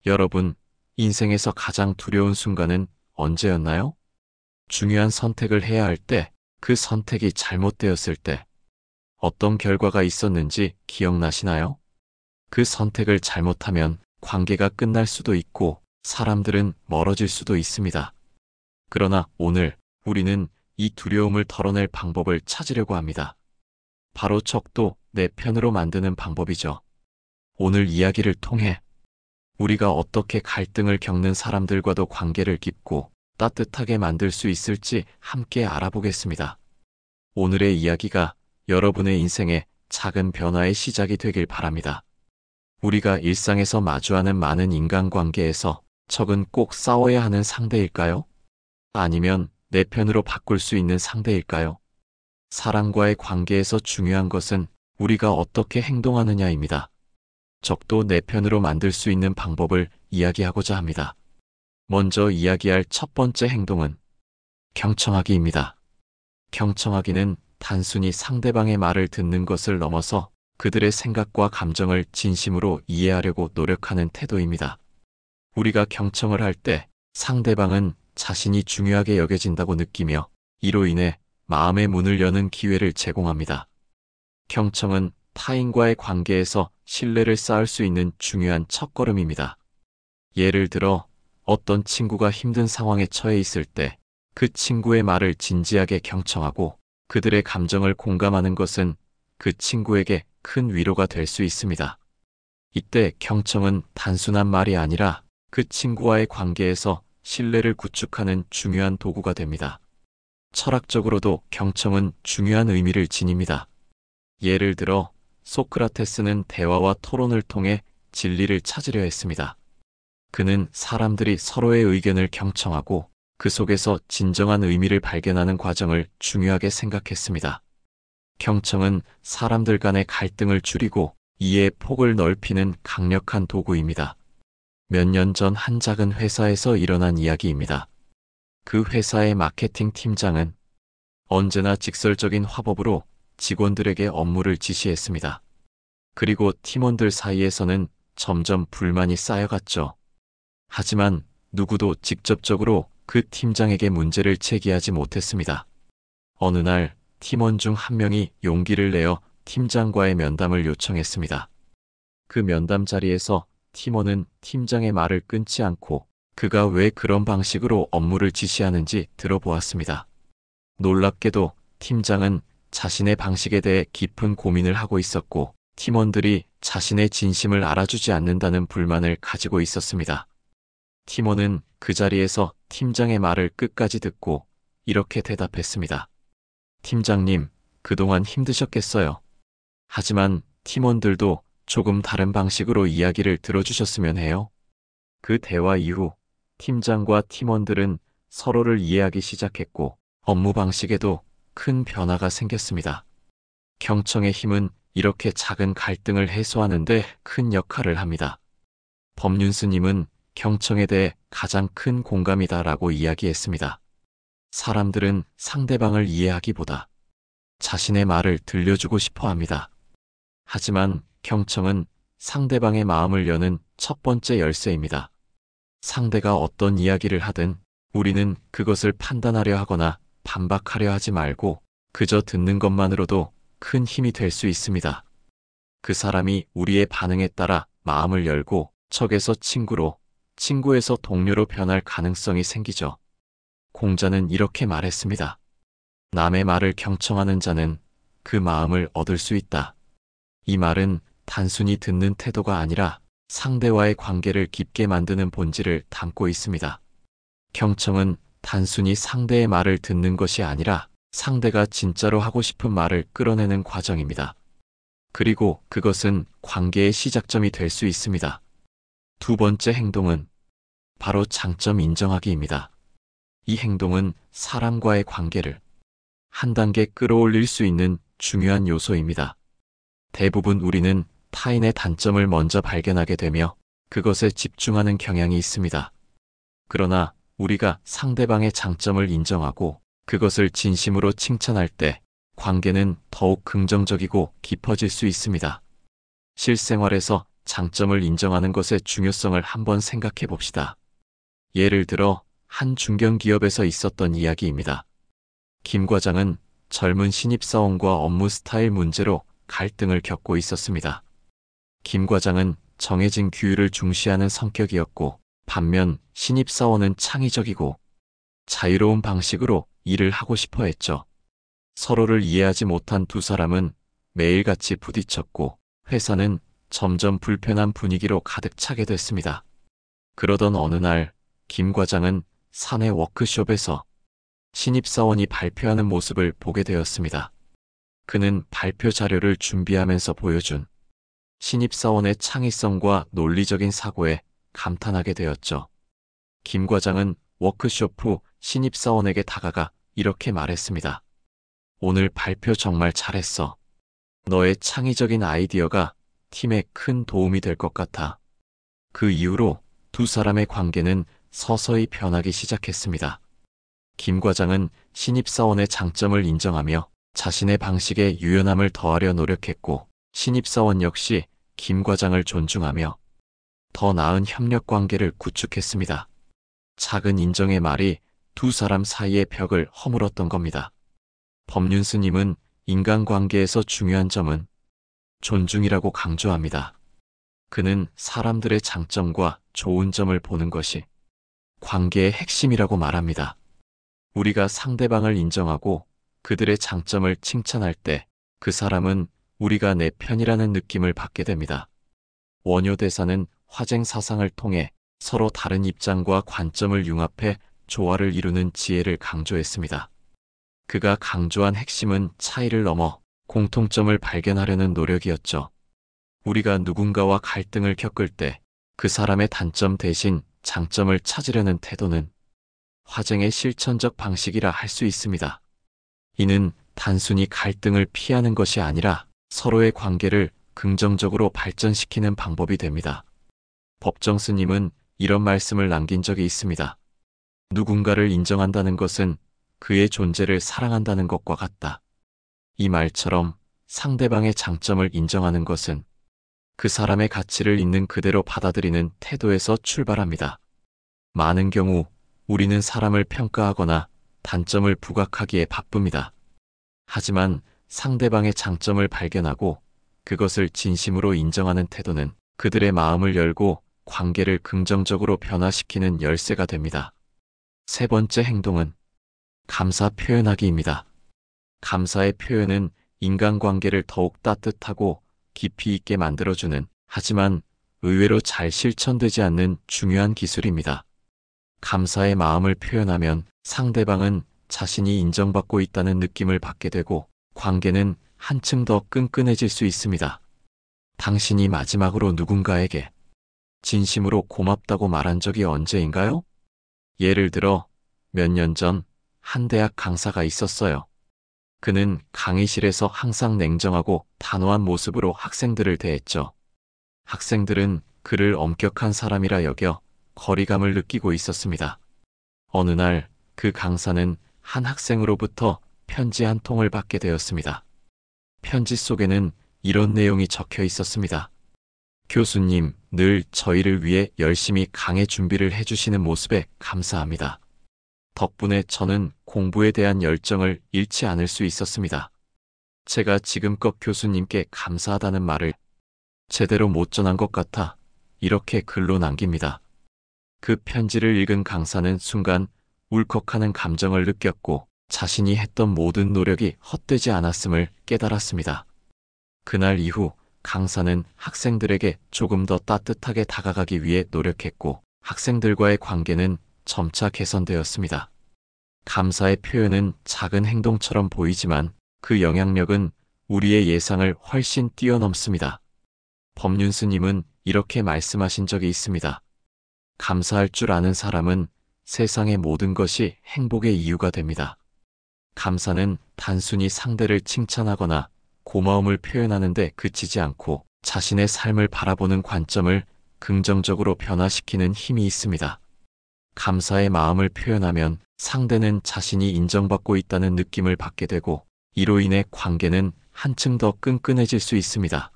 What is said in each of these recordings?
여러분, 인생에서 가장 두려운 순간은 언제였나요? 중요한 선택을 해야 할 때, 그 선택이 잘못되었을 때, 어떤 결과가 있었는지 기억나시나요? 그 선택을 잘못하면 관계가 끝날 수도 있고 사람들은 멀어질 수도 있습니다. 그러나 오늘 우리는 이 두려움을 덜어낼 방법을 찾으려고 합니다. 바로 적도 내 편으로 만드는 방법이죠. 오늘 이야기를 통해 우리가 어떻게 갈등을 겪는 사람들과도 관계를 깊고 따뜻하게 만들 수 있을지 함께 알아보겠습니다. 오늘의 이야기가 여러분의 인생의 작은 변화의 시작이 되길 바랍니다. 우리가 일상에서 마주하는 많은 인간관계에서 적은 꼭 싸워야 하는 상대일까요? 아니면 내 편으로 바꿀 수 있는 상대일까요? 사람과의 관계에서 중요한 것은 우리가 어떻게 행동하느냐입니다. 적도 내 편으로 만들 수 있는 방법을 이야기하고자 합니다. 먼저 이야기할 첫 번째 행동은 경청하기입니다. 경청하기는 단순히 상대방의 말을 듣는 것을 넘어서 그들의 생각과 감정을 진심으로 이해하려고 노력하는 태도입니다. 우리가 경청을 할 때 상대방은 자신이 중요하게 여겨진다고 느끼며 이로 인해 마음의 문을 여는 기회를 제공합니다. 경청은 타인과의 관계에서 신뢰를 쌓을 수 있는 중요한 첫걸음입니다. 예를 들어 어떤 친구가 힘든 상황에 처해 있을 때 그 친구의 말을 진지하게 경청하고 그들의 감정을 공감하는 것은 그 친구에게 큰 위로가 될 수 있습니다. 이때 경청은 단순한 말이 아니라 그 친구와의 관계에서 신뢰를 구축하는 중요한 도구가 됩니다. 철학적으로도 경청은 중요한 의미를 지닙니다. 예를 들어 소크라테스는 대화와 토론을 통해 진리를 찾으려 했습니다. 그는 사람들이 서로의 의견을 경청하고 그 속에서 진정한 의미를 발견하는 과정을 중요하게 생각했습니다. 경청은 사람들 간의 갈등을 줄이고 이해의 폭을 넓히는 강력한 도구입니다. 몇 년 전 한 작은 회사에서 일어난 이야기입니다. 그 회사의 마케팅 팀장은 언제나 직설적인 화법으로 직원들에게 업무를 지시했습니다. 그리고 팀원들 사이에서는 점점 불만이 쌓여갔죠. 하지만 누구도 직접적으로 그 팀장에게 문제를 제기하지 못했습니다. 어느 날 팀원 중 한 명이 용기를 내어 팀장과의 면담을 요청했습니다. 그 면담 자리에서 팀원은 팀장의 말을 끊지 않고 그가 왜 그런 방식으로 업무를 지시하는지 들어보았습니다. 놀랍게도 팀장은 자신의 방식에 대해 깊은 고민을 하고 있었고 팀원들이 자신의 진심을 알아주지 않는다는 불만을 가지고 있었습니다. 팀원은 그 자리에서 팀장의 말을 끝까지 듣고 이렇게 대답했습니다. 팀장님, 그동안 힘드셨겠어요. 하지만 팀원들도 조금 다른 방식으로 이야기를 들어주셨으면 해요. 그 대화 이후 팀장과 팀원들은 서로를 이해하기 시작했고 업무 방식에도 큰 변화가 생겼습니다. 경청의 힘은 이렇게 작은 갈등을 해소하는 데 큰 역할을 합니다. 법륜스님은 경청에 대해 가장 큰 공감이다라고 이야기했습니다. 사람들은 상대방을 이해하기보다 자신의 말을 들려주고 싶어 합니다. 하지만 경청은 상대방의 마음을 여는 첫 번째 열쇠입니다. 상대가 어떤 이야기를 하든 우리는 그것을 판단하려 하거나 반박하려 하지 말고 그저 듣는 것만으로도 큰 힘이 될 수 있습니다. 그 사람이 우리의 반응에 따라 마음을 열고 적에서 친구로, 친구에서 동료로 변할 가능성이 생기죠. 공자는 이렇게 말했습니다. 남의 말을 경청하는 자는 그 마음을 얻을 수 있다. 이 말은 단순히 듣는 태도가 아니라 상대와의 관계를 깊게 만드는 본질을 담고 있습니다. 경청은 단순히 상대의 말을 듣는 것이 아니라 상대가 진짜로 하고 싶은 말을 끌어내는 과정입니다. 그리고 그것은 관계의 시작점이 될 수 있습니다. 두 번째 행동은 바로 장점 인정하기입니다. 이 행동은 사람과의 관계를 한 단계 끌어올릴 수 있는 중요한 요소입니다. 대부분 우리는 타인의 단점을 먼저 발견하게 되며 그것에 집중하는 경향이 있습니다. 그러나 우리가 상대방의 장점을 인정하고 그것을 진심으로 칭찬할 때 관계는 더욱 긍정적이고 깊어질 수 있습니다. 실생활에서 장점을 인정하는 것의 중요성을 한번 생각해 봅시다. 예를 들어 한 중견기업에서 있었던 이야기입니다. 김 과장은 젊은 신입사원과 업무 스타일 문제로 갈등을 겪고 있었습니다. 김 과장은 정해진 규율을 중시하는 성격이었고, 반면 신입사원은 창의적이고 자유로운 방식으로 일을 하고 싶어 했죠. 서로를 이해하지 못한 두 사람은 매일같이 부딪혔고, 회사는 점점 불편한 분위기로 가득 차게 됐습니다. 그러던 어느 날, 김 과장은 사내 워크숍에서 신입사원이 발표하는 모습을 보게 되었습니다. 그는 발표 자료를 준비하면서 보여준 신입사원의 창의성과 논리적인 사고에 감탄하게 되었죠. 김 과장은 워크숍 후 신입사원에게 다가가 이렇게 말했습니다. 오늘 발표 정말 잘했어. 너의 창의적인 아이디어가 팀에 큰 도움이 될 것 같아. 그 이후로 두 사람의 관계는 서서히 변하기 시작했습니다. 김 과장은 신입사원의 장점을 인정하며 자신의 방식에 유연함을 더하려 노력했고, 신입사원 역시 김 과장을 존중하며 더 나은 협력 관계를 구축했습니다. 작은 인정의 말이 두 사람 사이의 벽을 허물었던 겁니다. 법륜스님은 인간관계에서 중요한 점은 존중이라고 강조합니다. 그는 사람들의 장점과 좋은 점을 보는 것이 관계의 핵심이라고 말합니다. 우리가 상대방을 인정하고 그들의 장점을 칭찬할 때 그 사람은 우리가 내 편이라는 느낌을 받게 됩니다. 원효대사는 화쟁 사상을 통해 서로 다른 입장과 관점을 융합해 조화를 이루는 지혜를 강조했습니다. 그가 강조한 핵심은 차이를 넘어 공통점을 발견하려는 노력이었죠. 우리가 누군가와 갈등을 겪을 때 그 사람의 단점 대신 장점을 찾으려는 태도는 화쟁의 실천적 방식이라 할 수 있습니다. 이는 단순히 갈등을 피하는 것이 아니라 서로의 관계를 긍정적으로 발전시키는 방법이 됩니다. 법정 스님은 이런 말씀을 남긴 적이 있습니다. 누군가를 인정한다는 것은 그의 존재를 사랑한다는 것과 같다. 이 말처럼 상대방의 장점을 인정하는 것은 그 사람의 가치를 있는 그대로 받아들이는 태도에서 출발합니다. 많은 경우 우리는 사람을 평가하거나 단점을 부각하기에 바쁩니다. 하지만 상대방의 장점을 발견하고 그것을 진심으로 인정하는 태도는 그들의 마음을 열고 관계를 긍정적으로 변화시키는 열쇠가 됩니다. 세 번째 행동은 감사 표현하기입니다. 감사의 표현은 인간관계를 더욱 따뜻하고 깊이 있게 만들어주는, 하지만 의외로 잘 실천되지 않는 중요한 기술입니다. 감사의 마음을 표현하면 상대방은 자신이 인정받고 있다는 느낌을 받게 되고 관계는 한층 더 끈끈해질 수 있습니다. 당신이 마지막으로 누군가에게 진심으로 고맙다고 말한 적이 언제인가요? 예를 들어 몇 년 전 한 대학 강사가 있었어요. 그는 강의실에서 항상 냉정하고 단호한 모습으로 학생들을 대했죠. 학생들은 그를 엄격한 사람이라 여겨 거리감을 느끼고 있었습니다. 어느 날 그 강사는 한 학생으로부터 편지 한 통을 받게 되었습니다. 편지 속에는 이런 내용이 적혀 있었습니다. 교수님, 늘 저희를 위해 열심히 강의 준비를 해주시는 모습에 감사합니다. 덕분에 저는 공부에 대한 열정을 잃지 않을 수 있었습니다. 제가 지금껏 교수님께 감사하다는 말을 제대로 못 전한 것 같아 이렇게 글로 남깁니다. 그 편지를 읽은 강사는 순간 울컥하는 감정을 느꼈고 자신이 했던 모든 노력이 헛되지 않았음을 깨달았습니다. 그날 이후 강사는 학생들에게 조금 더 따뜻하게 다가가기 위해 노력했고 학생들과의 관계는 점차 개선되었습니다. 감사의 표현은 작은 행동처럼 보이지만 그 영향력은 우리의 예상을 훨씬 뛰어넘습니다. 법륜스님은 이렇게 말씀하신 적이 있습니다. 감사할 줄 아는 사람은 세상의 모든 것이 행복의 이유가 됩니다. 감사는 단순히 상대를 칭찬하거나 고마움을 표현하는 데 그치지 않고 자신의 삶을 바라보는 관점을 긍정적으로 변화시키는 힘이 있습니다. 감사의 마음을 표현하면 상대는 자신이 인정받고 있다는 느낌을 받게 되고 이로 인해 관계는 한층 더 끈끈해질 수 있습니다.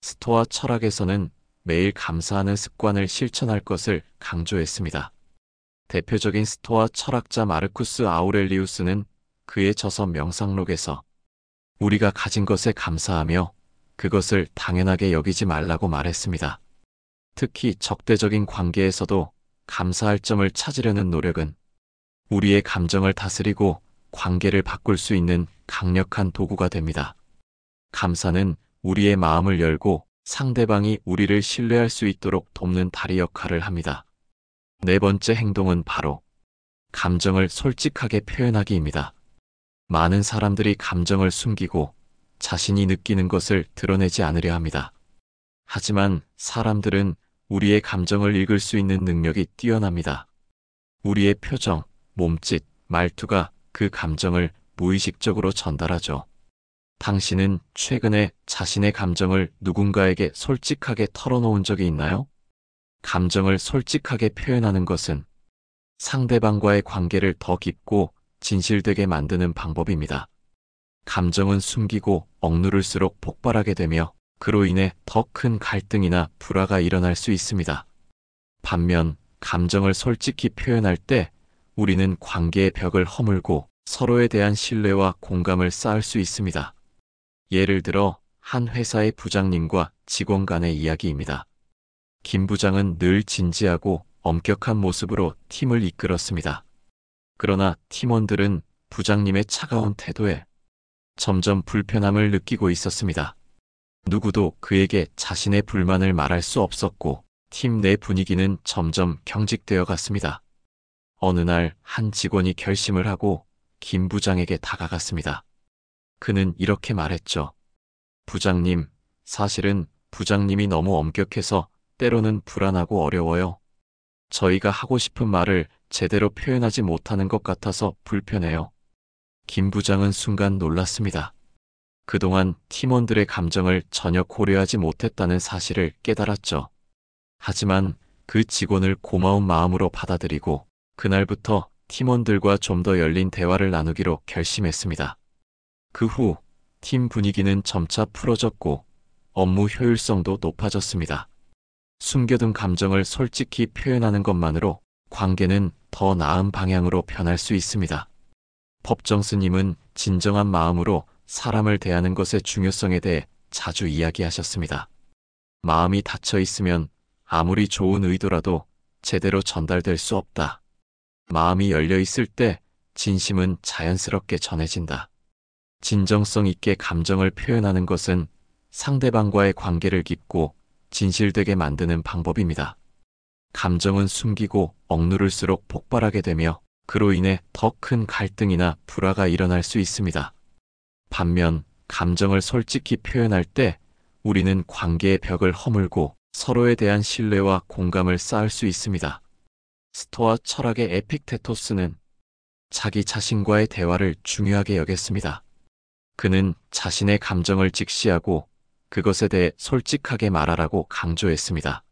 스토아 철학에서는 매일 감사하는 습관을 실천할 것을 강조했습니다. 대표적인 스토아 철학자 마르쿠스 아우렐리우스는 그의 저서 명상록에서 우리가 가진 것에 감사하며 그것을 당연하게 여기지 말라고 말했습니다. 특히 적대적인 관계에서도 감사할 점을 찾으려는 노력은 우리의 감정을 다스리고 관계를 바꿀 수 있는 강력한 도구가 됩니다. 감사는 우리의 마음을 열고 상대방이 우리를 신뢰할 수 있도록 돕는 다리 역할을 합니다. 네 번째 행동은 바로 감정을 솔직하게 표현하기입니다. 많은 사람들이 감정을 숨기고 자신이 느끼는 것을 드러내지 않으려 합니다. 하지만 사람들은 우리의 감정을 읽을 수 있는 능력이 뛰어납니다. 우리의 표정, 몸짓, 말투가 그 감정을 무의식적으로 전달하죠. 당신은 최근에 자신의 감정을 누군가에게 솔직하게 털어놓은 적이 있나요? 감정을 솔직하게 표현하는 것은 상대방과의 관계를 더 깊고 진실되게 만드는 방법입니다. 감정은 숨기고 억누를수록 폭발하게 되며 그로 인해 더 큰 갈등이나 불화가 일어날 수 있습니다. 반면 감정을 솔직히 표현할 때 우리는 관계의 벽을 허물고 서로에 대한 신뢰와 공감을 쌓을 수 있습니다. 예를 들어 한 회사의 부장님과 직원 간의 이야기입니다. 김 부장은 늘 진지하고 엄격한 모습으로 팀을 이끌었습니다. 그러나 팀원들은 부장님의 차가운 태도에 점점 불편함을 느끼고 있었습니다. 누구도 그에게 자신의 불만을 말할 수 없었고 팀 내 분위기는 점점 경직되어 갔습니다. 어느 날 한 직원이 결심을 하고 김 부장에게 다가갔습니다. 그는 이렇게 말했죠. 부장님, 사실은 부장님이 너무 엄격해서 때로는 불안하고 어려워요. 저희가 하고 싶은 말을 제대로 표현하지 못하는 것 같아서 불편해요. 김 부장은 순간 놀랐습니다. 그동안 팀원들의 감정을 전혀 고려하지 못했다는 사실을 깨달았죠. 하지만 그 직원을 고마운 마음으로 받아들이고 그날부터 팀원들과 좀 더 열린 대화를 나누기로 결심했습니다. 그 후 팀 분위기는 점차 풀어졌고 업무 효율성도 높아졌습니다. 숨겨둔 감정을 솔직히 표현하는 것만으로 관계는 더 나은 방향으로 변할 수 있습니다. 법정 스님은 진정한 마음으로 사람을 대하는 것의 중요성에 대해 자주 이야기하셨습니다. 마음이 닫혀 있으면 아무리 좋은 의도라도 제대로 전달될 수 없다. 마음이 열려 있을 때 진심은 자연스럽게 전해진다. 진정성 있게 감정을 표현하는 것은 상대방과의 관계를 깊고 진실되게 만드는 방법입니다. 감정은 숨기고 억누를수록 폭발하게 되며 그로 인해 더 큰 갈등이나 불화가 일어날 수 있습니다. 반면 감정을 솔직히 표현할 때 우리는 관계의 벽을 허물고 서로에 대한 신뢰와 공감을 쌓을 수 있습니다. 스토아 철학의 에픽테토스는 자기 자신과의 대화를 중요하게 여겼습니다. 그는 자신의 감정을 직시하고 그것에 대해 솔직하게 말하라고 강조했습니다.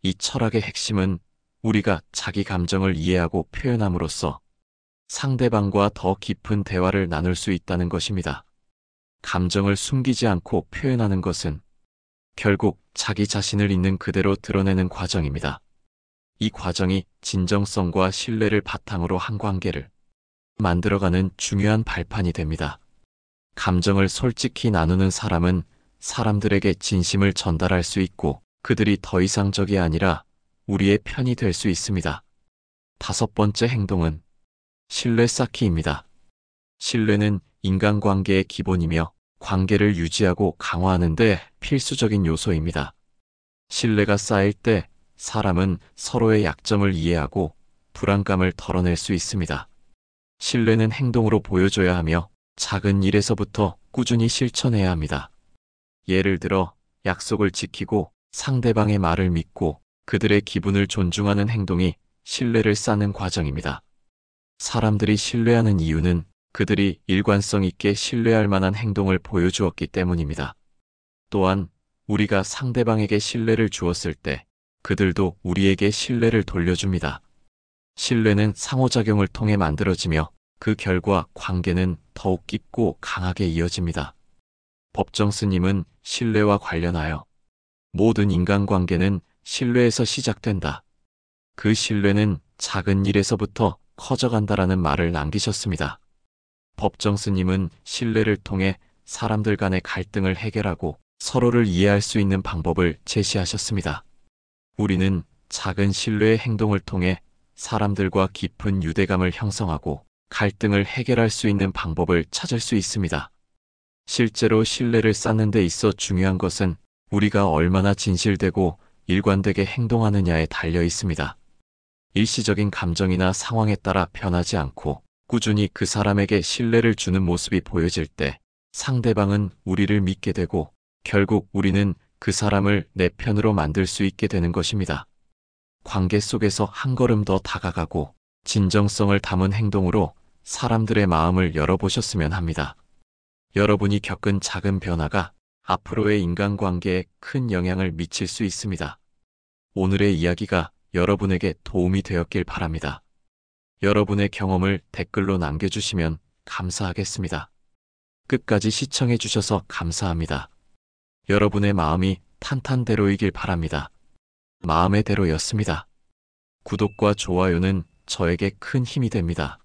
이 철학의 핵심은 우리가 자기 감정을 이해하고 표현함으로써 상대방과 더 깊은 대화를 나눌 수 있다는 것입니다. 감정을 숨기지 않고 표현하는 것은 결국 자기 자신을 있는 그대로 드러내는 과정입니다. 이 과정이 진정성과 신뢰를 바탕으로 한 관계를 만들어가는 중요한 발판이 됩니다. 감정을 솔직히 나누는 사람은 사람들에게 진심을 전달할 수 있고 그들이 더 이상 적이 아니라 우리의 편이 될 수 있습니다. 다섯 번째 행동은 신뢰 쌓기입니다. 신뢰는 인간관계의 기본이며 관계를 유지하고 강화하는 데 필수적인 요소입니다. 신뢰가 쌓일 때 사람은 서로의 약점을 이해하고 불안감을 덜어낼 수 있습니다. 신뢰는 행동으로 보여줘야 하며 작은 일에서부터 꾸준히 실천해야 합니다. 예를 들어 약속을 지키고 상대방의 말을 믿고 그들의 기분을 존중하는 행동이 신뢰를 쌓는 과정입니다. 사람들이 신뢰하는 이유는 그들이 일관성 있게 신뢰할 만한 행동을 보여주었기 때문입니다. 또한 우리가 상대방에게 신뢰를 주었을 때 그들도 우리에게 신뢰를 돌려줍니다. 신뢰는 상호작용을 통해 만들어지며 그 결과 관계는 더욱 깊고 강하게 이어집니다. 법정 스님은 신뢰와 관련하여 모든 인간관계는 신뢰에서 시작된다. 그 신뢰는 작은 일에서부터 커져간다라는 말을 남기셨습니다. 법정 스님은 신뢰를 통해 사람들 간의 갈등을 해결하고 서로를 이해할 수 있는 방법을 제시하셨습니다. 우리는 작은 신뢰의 행동을 통해 사람들과 깊은 유대감을 형성하고 갈등을 해결할 수 있는 방법을 찾을 수 있습니다. 실제로 신뢰를 쌓는 데 있어 중요한 것은 우리가 얼마나 진실되고 일관되게 행동하느냐에 달려 있습니다. 일시적인 감정이나 상황에 따라 변하지 않고 꾸준히 그 사람에게 신뢰를 주는 모습이 보여질 때 상대방은 우리를 믿게 되고 결국 우리는 그 사람을 내 편으로 만들 수 있게 되는 것입니다. 관계 속에서 한 걸음 더 다가가고 진정성을 담은 행동으로 사람들의 마음을 열어보셨으면 합니다. 여러분이 겪은 작은 변화가 앞으로의 인간관계에 큰 영향을 미칠 수 있습니다. 오늘의 이야기가 여러분에게 도움이 되었길 바랍니다. 여러분의 경험을 댓글로 남겨주시면 감사하겠습니다. 끝까지 시청해 주셔서 감사합니다. 여러분의 마음이 탄탄대로이길 바랍니다. 마음의 대로였습니다. 구독과 좋아요는 저에게 큰 힘이 됩니다.